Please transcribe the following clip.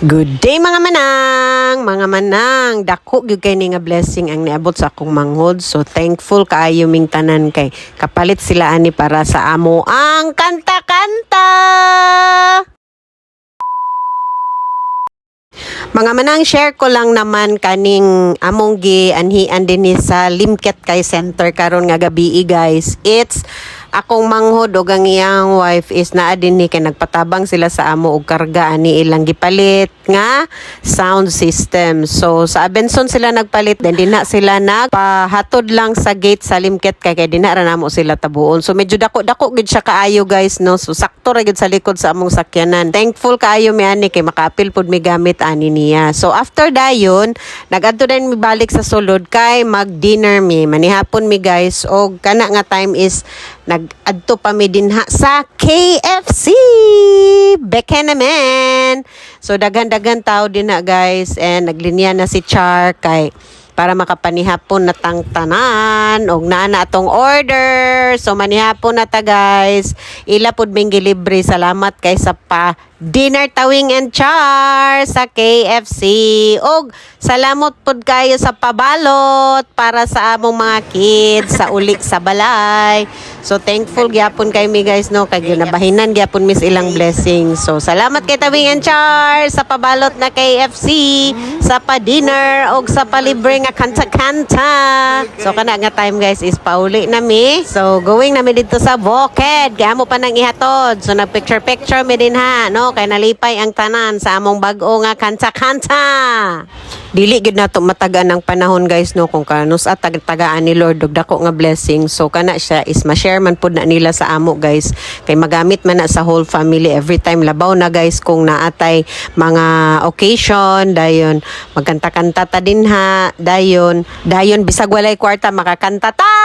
Good day mga manang, dako gyud kay ni nga blessing ang niabot sa akong manghod. So thankful kaayo ming tanan kay kapalit sila ani para sa amo ang kanta-kanta. Mga manang, share ko lang naman kaning among anhian din sa Limket kay center karon nga gabi guys. It's akong manghod og ang iyang wife is naa din ni kay nagpatabang sila sa amo og karga ani ilang gipalit nga sound system. So sa Abenson sila nagpalit then dinha sila nagpahatod lang sa gate sa Limket kay dinha ra namo sila tabuon. So medyo dako gid siya kaayo guys no. So sakto ra gid sa likod sa among sakyanan. Thankful kaayo mi ani kay makaapil pud mi gamit ani niya. So after dayon nagadto din mi balik sa sulod kay mag-dinner mi. Manihapon mi guys og kana nga time is nag-adto pa mi dinha sa KFC. Beke naman. So daghan-daghan tao dinha guys and naglinya na si Char kay para makapanihapon na tangtanan og naa na atong order. So manihapon na ta guys. Ila pud ming gilibre. Salamat kay sa pa dinner tawing and Char sa KFC. Og salamat pud kayo sa pabalot para sa among mga kids sa uli sa balay. So thankful gyapon kay mi guys no kay ginabahinan gyapon mis ilang blessings. So salamat kay Tawing and Char sa pabalot na KFC, sa pa dinner og sa palibre nga kanta-kanta. So kana nga time guys is pauli na mi. So going na mi dito sa Bukid. Kaya mo pa nang ihatod. So nagpicture-picture mi din ha no kay nalipay ang tanan sa among bag-o nga kanta-kanta. Dili gid nato matagaan ng panahon guys no kung kanus at tagaan ni Lord og dako nga blessing. So kana siya is ma-share man pud na nila sa amo guys kay magamit man na sa whole family every time labaw na guys kung naatay mga occasion dayon magkanta-kanta ta din ha dayon bisag walay kwarta makakanta ta